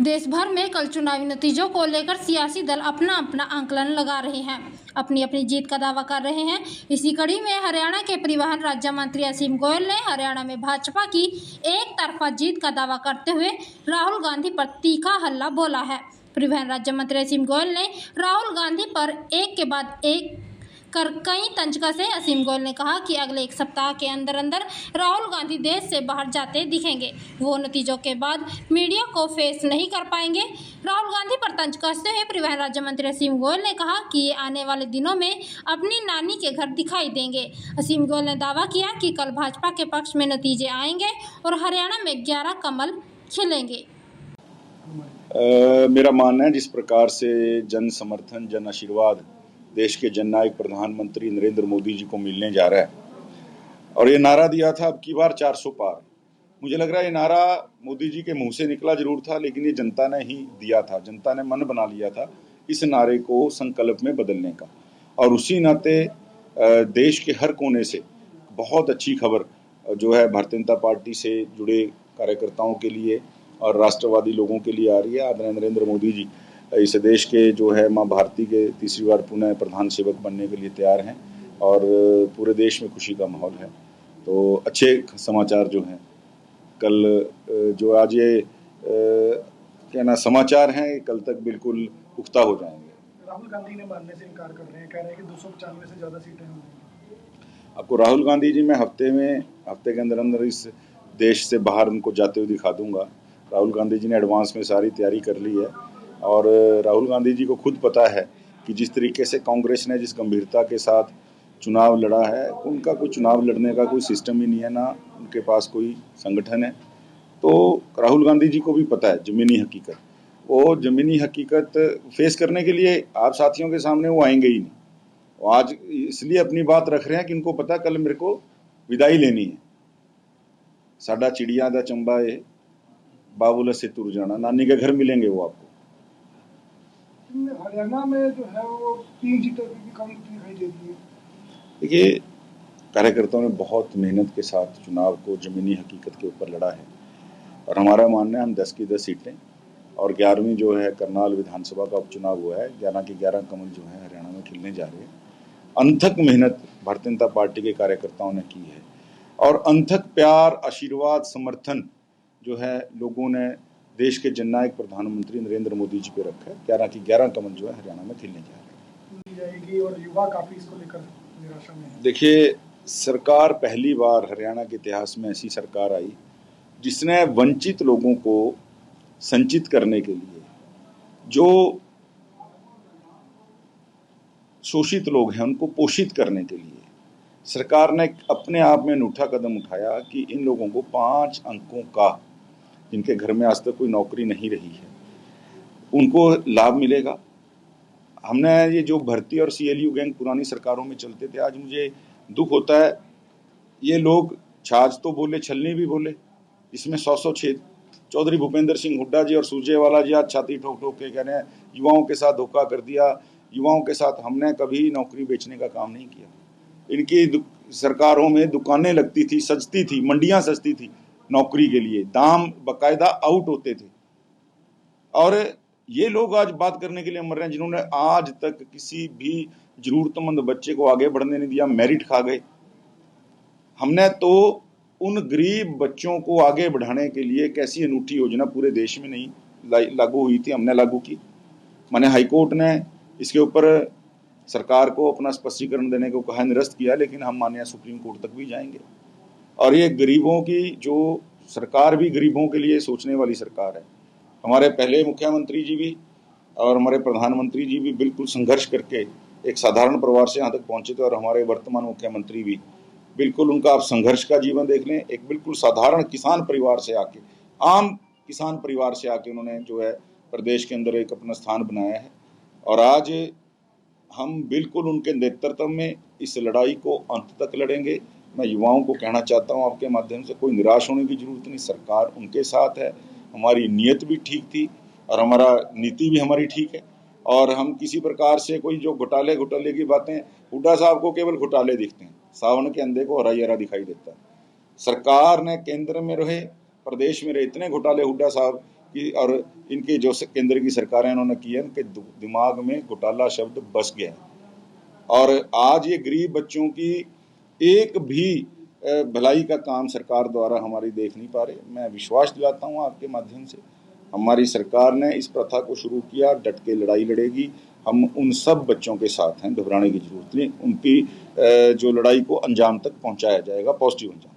देश भर में कल चुनावी नतीजों को लेकर सियासी दल अपना अपना आंकलन लगा रहे हैं, अपनी अपनी जीत का दावा कर रहे हैं। इसी कड़ी में हरियाणा के परिवहन राज्य मंत्री असीम गोयल ने हरियाणा में भाजपा की एक तरफा जीत का दावा करते हुए राहुल गांधी पर तीखा हल्ला बोला है। परिवहन राज्य मंत्री असीम गोयल ने राहुल गांधी पर एक के बाद एक कर कई तंज कसे। असीम गोयल ने कहा कि अगले एक सप्ताह के अंदर अंदर राहुल गांधी देश से बाहर जाते दिखेंगे। वो नतीजों के बाद मीडिया को फेस नहीं कर पाएंगे। राहुल गांधी पर तंज कसते हुए परिवहन राज्य मंत्री असीम गोयल ने कहा कि ये आने वाले दिनों में अपनी नानी के घर दिखाई देंगे। असीम गोयल ने दावा किया कि कल भाजपा के पक्ष में नतीजे आएंगे और हरियाणा में 11 कमल खिलेंगे। मेरा मानना है जिस प्रकार से जन समर्थन, जन आशीर्वाद देश के जननायक प्रधानमंत्री नरेंद्र मोदी जी को मिलने जा रहा है, और ये नारा दिया था अब की बार 400 पार। मुझे लग रहा है ये नारा मोदी जी के मुंह से निकला जरूर था, लेकिन ये जनता ने ही दिया था। जनता ने मन बना लिया था इस नारे को संकल्प में बदलने का, और उसी नाते देश के हर कोने से बहुत अच्छी खबर जो है भारतीय जनता पार्टी से जुड़े कार्यकर्ताओं के लिए और राष्ट्रवादी लोगों के लिए आ रही है। आदरणीय नरेंद्र मोदी जी इस देश के जो है माँ भारती के तीसरी बार पुनः प्रधान सेवक बनने के लिए तैयार हैं, और पूरे देश में खुशी का माहौल है। तो अच्छे समाचार जो हैं कल जो आज ये कहना समाचार हैं, कल तक बिल्कुल पुख्ता हो जाएंगे। राहुल गांधी ने मानने से इनकार कर रहे हैं, कह रहे हैं कि 295 से ज़्यादा सीटें होंगी। आपको राहुल गांधी जी मैं हफ्ते के अंदर अंदर इस देश से बाहर उनको जाते हुए दिखा दूंगा। राहुल गांधी जी ने एडवांस में सारी तैयारी कर ली है, और राहुल गांधी जी को खुद पता है कि जिस तरीके से कांग्रेस ने जिस गंभीरता के साथ चुनाव लड़ा है, उनका कोई चुनाव लड़ने का कोई सिस्टम ही नहीं है, ना उनके पास कोई संगठन है। तो राहुल गांधी जी को भी पता है ज़मीनी हकीकत। वो ज़मीनी हकीकत फेस करने के लिए आप साथियों के सामने वो आएंगे ही नहीं। वो आज इसलिए अपनी बात रख रहे हैं कि इनको पता कल मेरे को विदाई लेनी है। साडा चिड़िया दा चंबा है बाबूला से तुर जाना, नानी के घर मिलेंगे वो आपको। हरियाणा में जो है वो 3 सीटों की भी कम दिखाई देती है। देखिए, कार्यकर्ताओं ने बहुत मेहनत के साथ चुनाव को ज़मीनी हकीकत के ऊपर लड़ा है, और हमारा मानना है हम 10 की 10 सीटें, और 11वीं जो है करनाल विधानसभा का उपचुनाव हुआ है, 11 के 11 कमल जो है हरियाणा में खिलने जा रहे हैं। अनथक मेहनत भारतीय जनता पार्टी के कार्यकर्ताओं ने की है, और अनथक प्यार, आशीर्वाद, समर्थन जो है लोगों ने देश के जननायक प्रधानमंत्री नरेंद्र मोदी जी पे रखा है। 11 की 11 कमल जो है हरियाणा में खिलने जा रहे हैं, और युवा काफी इसको लेकर निराशा में है। देखिए, सरकार पहली बार हरियाणा के इतिहास में ऐसी सरकार आई जिसने वंचित लोगों को संचित करने के लिए, जो शोषित लोग हैं उनको पोषित करने के लिए सरकार ने अपने आप में अनूठा कदम उठाया कि इन लोगों को 5 अंकों का, जिनके घर में आज तक कोई नौकरी नहीं रही है, उनको लाभ मिलेगा। हमने ये जो भर्ती और CLU गैंग पुरानी सरकारों में चलते थे, आज मुझे दुख होता है ये लोग छाछ तो बोले, छलनी भी बोले, इसमें 100 छेद। चौधरी भूपेंद्र सिंह हुड्डा जी और सुरजेवाला जी आज छाती ठोक ठोक के कह रहे हैं युवाओं के साथ धोखा कर दिया, युवाओं के साथ। हमने कभी नौकरी बेचने का काम नहीं किया। इनकी सरकारों में दुकानें लगती थी, सजती थी, मंडियां सजती थी नौकरी के लिए, दाम बकायदा आउट होते थे, और ये लोग आज बात करने के लिए मर रहे हैं जिन्होंने आज तक किसी भी जरूरतमंद बच्चे को आगे बढ़ने नहीं दिया, मेरिट खा गए। हमने तो उन गरीब बच्चों को आगे बढ़ाने के लिए कैसी अनूठी योजना पूरे देश में नहीं लागू हुई थी, हमने लागू की। माने हाईकोर्ट ने इसके ऊपर सरकार को अपना स्पष्टीकरण देने को कहा, निरस्त किया, लेकिन हम माने सुप्रीम कोर्ट तक भी जाएंगे। और ये गरीबों की जो सरकार भी गरीबों के लिए सोचने वाली सरकार है। हमारे पहले मुख्यमंत्री जी भी और हमारे प्रधानमंत्री जी भी बिल्कुल संघर्ष करके एक साधारण परिवार से यहाँ तक पहुँचे थे, और हमारे वर्तमान मुख्यमंत्री भी बिल्कुल, उनका आप संघर्ष का जीवन देख लें। एक बिल्कुल साधारण किसान परिवार से आके, आम किसान परिवार से आके उन्होंने जो है प्रदेश के अंदर एक अपना स्थान बनाया है, और आज हम बिल्कुल उनके नेतृत्व में इस लड़ाई को अंत तक लड़ेंगे। मैं युवाओं को कहना चाहता हूं आपके माध्यम से, कोई निराश होने की जरूरत नहीं, सरकार उनके साथ है। हमारी नीयत भी ठीक थी और हमारा नीति भी हमारी ठीक है, और हम किसी प्रकार से कोई जो घोटाले की बातें, हुड्डा साहब को केवल घोटाले दिखते हैं, सावन के अंधे को हरा हरा दिखाई देता है। सरकार ने केंद्र में रहे, प्रदेश में रहे, इतने घोटाले हुड्डा साहब कि और इनके जो केंद्र की सरकारें इन्होंने की है, इनके दिमाग में घोटाला शब्द बस गया है। और आज ये गरीब बच्चों की एक भी भलाई का काम सरकार द्वारा हमारी देख नहीं पा रहे। मैं विश्वास दिलाता हूँ आपके माध्यम से, हमारी सरकार ने इस प्रथा को शुरू किया, डट के लड़ाई लड़ेगी। हम उन सब बच्चों के साथ हैं, घबराने की जरूरत नहीं। उनकी जो लड़ाई को अंजाम तक पहुंचाया जाएगा, पॉजिटिव अंजाम।